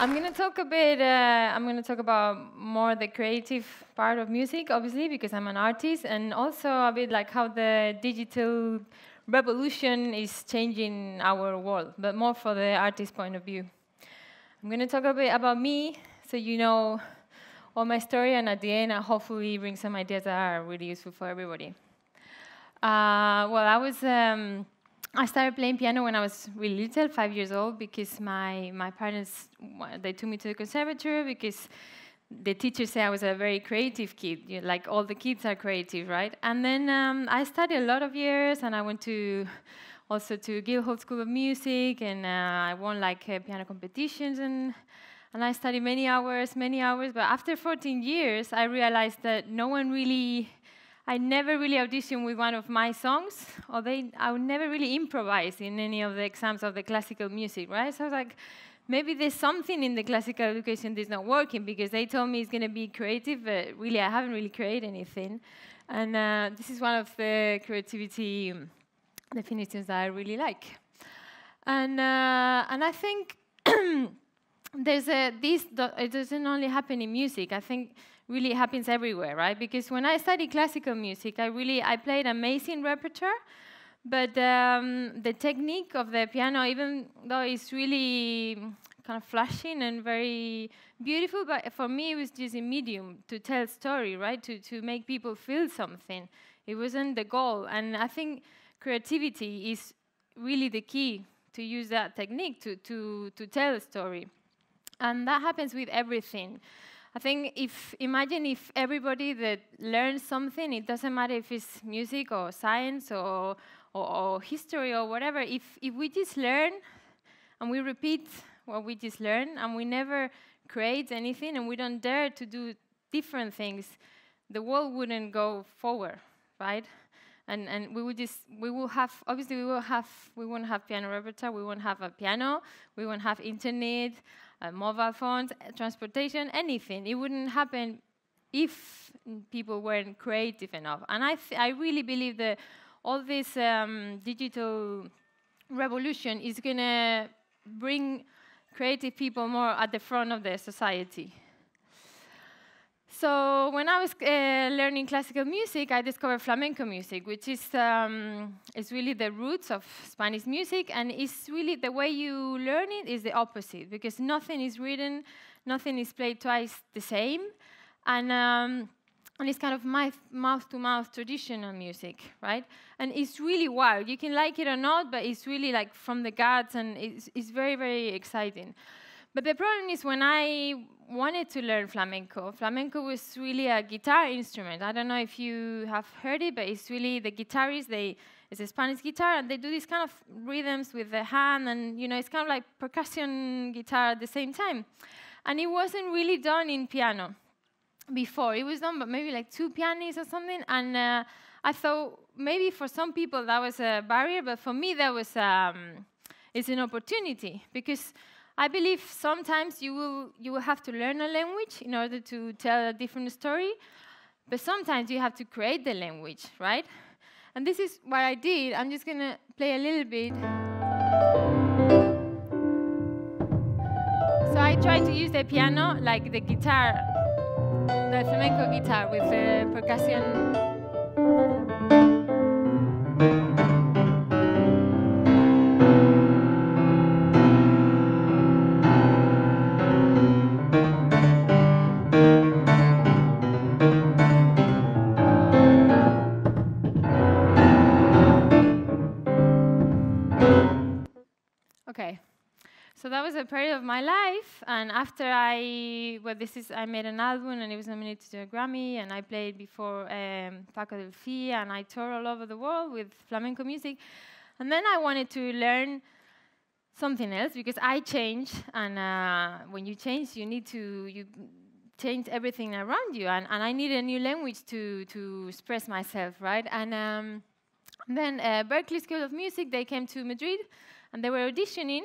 I'm going to talk a bit, I'm going to talk about more the creative part of music, obviously, because I'm an artist, and also a bit like how the digital revolution is changing our world, but more for the artist point of view. I'm going to talk a bit about me, so you know all my story, and at the end, I'll hopefully bring some ideas that are really useful for everybody. I started playing piano when I was really little, 5 years old, because my parents, they took me to the conservatory because the teacher said I was a very creative kid, like all the kids are creative, right? And then I studied a lot of years, and I went also to Guildhall School of Music, and I won like piano competitions, and I studied many hours, but after 14 years, I realized that I never really auditioned with one of my songs, I would never really improvise in any of the exams of the classical music, right? So I was like, maybe there's something in the classical education that's not working, because they told me it's going to be creative, but really I haven't really created anything. And this is one of the creativity definitions that I really like. And I think it doesn't only happen in music. I think really happens everywhere, right? Because when I studied classical music, I played amazing repertoire, but the technique of the piano, even though it's really kind of flashing and very beautiful, but for me it was just a medium to tell a story, right? To make people feel something. It wasn't the goal, and I think creativity is really the key to use that technique to tell a story, and that happens with everything. I think imagine if everybody that learns something, it doesn't matter if it's music or science or history or whatever, if we just learn and we repeat what we just learned and we never create anything and we don't dare to do different things, the world wouldn't go forward, right? And we won't have piano repertoire, we won't have a piano, we won't have internet, mobile phones, transportation, anything. It wouldn't happen if people weren't creative enough. And I really believe that all this digital revolution is going to bring creative people more at the front of the society. So when I was learning classical music, I discovered flamenco music, which is really the roots of Spanish music, and it's really the way you learn it is the opposite, because nothing is written, nothing is played twice the same, and it's kind of mouth-to-mouth traditional music, right? And it's really wild. You can like it or not, but it's really like from the guts, and it's very, very exciting. But the problem is when I wanted to learn flamenco was really a guitar instrument. I don't know if you have heard it, but it's really the guitarist, it's a Spanish guitar, and they do these kind of rhythms with the hand, and it's kind of like percussion guitar at the same time. And it wasn't really done in piano before. It was done by maybe like 2 pianists or something, and I thought maybe for some people that was a barrier, but for me that was it's an opportunity, because I believe sometimes you will have to learn a language in order to tell a different story, but sometimes you have to create the language, right? And this is what I did. I'm just going to play a little bit. So I tried to use the piano like the guitar, the flamenco guitar with the percussion. Okay, so that was a period of my life, and after I made an album, and it was nominated to a Grammy, and I played before Paco del Fia, and I toured all over the world with flamenco music, and then I wanted to learn something else, because I changed, and when you change, you change everything around you, and I needed a new language to express myself, right? And then Berklee School of Music, they came to Madrid, and they were auditioning,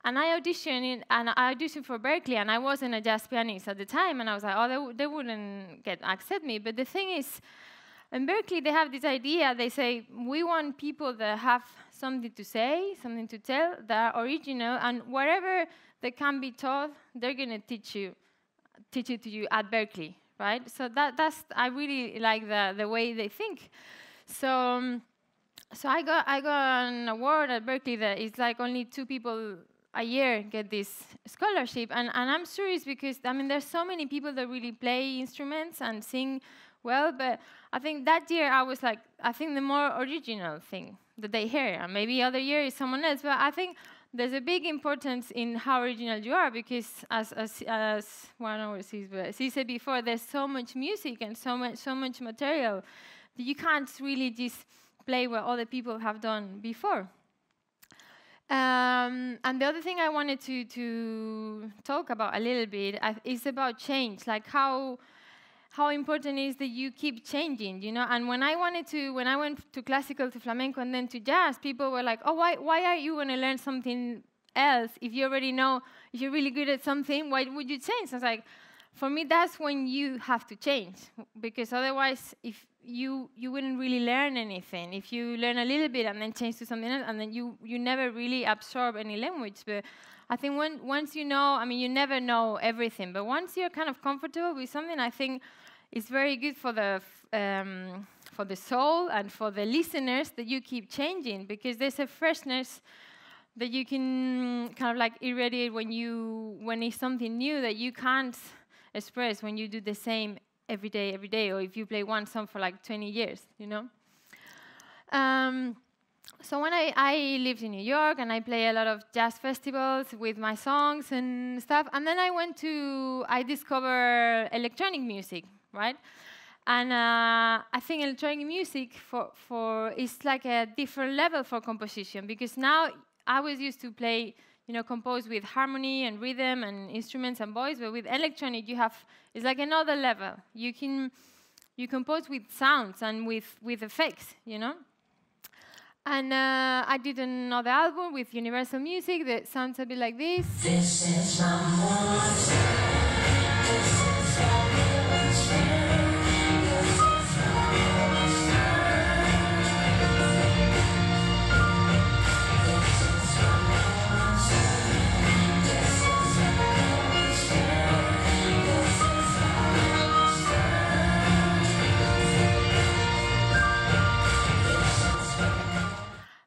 and I auditioned for Berklee, and I wasn't a jazz pianist at the time, and I was like, oh, they wouldn't accept me. But the thing is, in Berkeley, they have this idea. They say, we want people that have something to say, something to tell, that are original, and whatever they can be taught, they're going to teach it to you at Berkeley, right? So that's I really like the way they think. So so I got an award at Berkeley that is like only 2 people a year get this scholarship, and I'm serious because I mean there's so many people that really play instruments and sing well, but I think that year I was like, I think the more original thing that they hear, and maybe other year is someone else, but I think there's a big importance in how original you are, because as one overseas, but as he said before, there's so much music and so much material that you can't really just play what other people have done before. And the other thing I wanted to talk about a little bit is about change, like how important it is that you keep changing, you know. And when I went to classical, to flamenco, and then to jazz, people were like, "Oh, why are you going to learn something else if you already know, if you're really good at something? Why would you change?" I was like, for me, that's when you have to change, because otherwise, if you wouldn't really learn anything. If you learn a little bit and then change to something else, and then you never really absorb any language. But I think once you know, I mean, you never know everything, but once you're kind of comfortable with something, I think it's very good for the soul and for the listeners that you keep changing, because there's a freshness that you can kind of like irradiate when it's something new that you can't express when you do the same every day, or if you play one song for like 20 years, you know. So when I lived in New York, and I play a lot of jazz festivals with my songs and stuff, and then I discovered electronic music, right? And I think electronic music is like a different level for composition, because now I was used to play, you know, compose with harmony and rhythm and instruments and voice, but with electronic it's like another level. You compose with sounds and with effects, you know. And I did another album with Universal Music that sounds a bit like this. This is my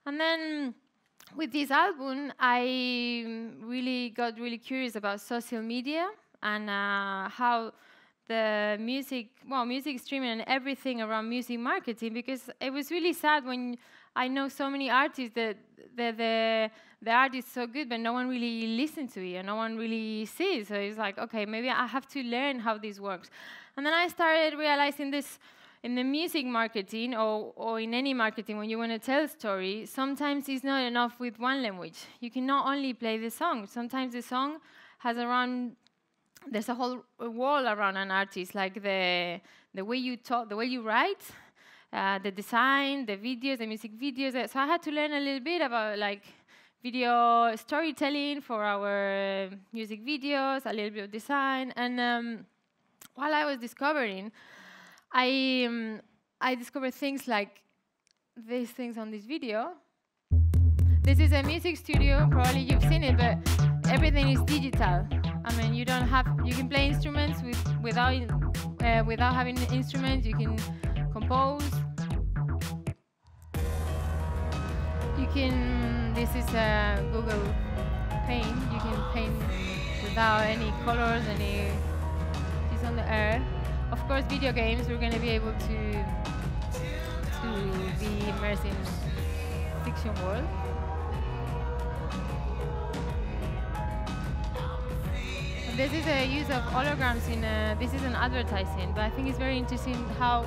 And then with this album, I really got really curious about social media and how the music streaming and everything around music marketing, because it was really sad when I know so many artists that the art is so good, but no one really listens to it and no one really sees. So it's like, okay, maybe I have to learn how this works. And then I started realizing this. In the music marketing, or in any marketing, when you want to tell a story, sometimes it's not enough with one language. You cannot only play the song. Sometimes the song has there's a whole wall around an artist, like the way you talk, the way you write, the design, the videos, the music videos. So I had to learn a little bit about like video storytelling for our music videos, a little bit of design. And while I was discovering, I discovered things like these things on this video. This is a music studio, probably you've seen it, but everything is digital. I mean, you can play instruments without having instruments. You can compose. This is a Google Paint. You can paint without any colors, it's on the air. Of course, video games, we're going to be able to be immersed in fiction world. And this is a use of holograms this is an advertising, but I think it's very interesting how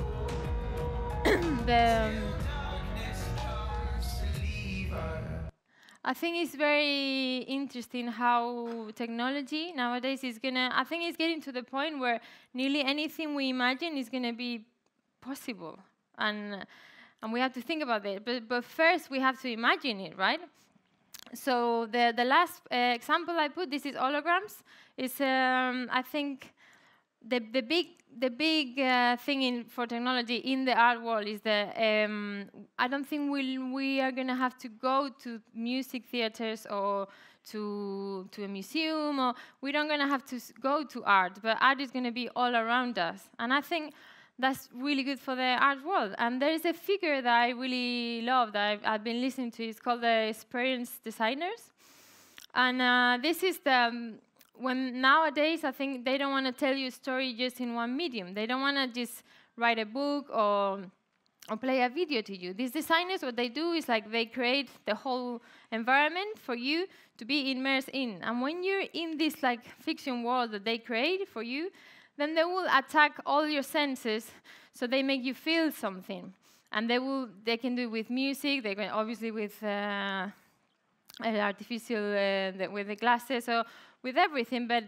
I think it's very interesting how technology nowadays is I think it's getting to the point where nearly anything we imagine is going to be possible. And we have to think about it. But first, we have to imagine it, right? So the last example I put, this is holograms. It's, I think, the big thing for technology in the art world is that I don't think we are going to have to go to music theaters or to a museum, or we don't going to have to go to art, but art is going to be all around us. And I think that's really good for the art world. And there is a figure that I really love that I've been listening to. It's called the experience designers. And this is the when nowadays I think they don't want to tell you a story just in one medium. They don't want to just write a book or play a video to you. These designers, what they do is like they create the whole environment for you to be immersed in. And when you're in this like fiction world that they create for you, then they will attack all your senses, so they make you feel something. And they can do it with music. They can obviously with artificial with the glasses or with everything, but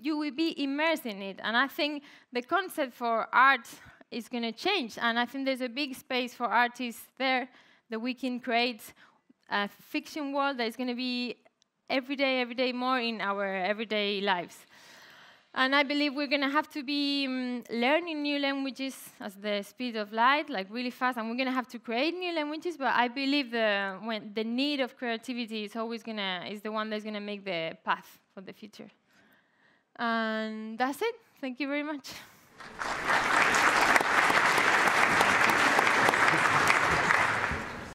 you will be immersed in it. And I think the concept for art is going to change. And I think there's a big space for artists there that we can create a fiction world that is going to be every day more in our everyday lives. And I believe we're going to have to be learning new languages at the speed of light, like really fast, and we're going to have to create new languages. But I believe the need of creativity is always is the one that's going to make the path for the future. And that's it. Thank you very much.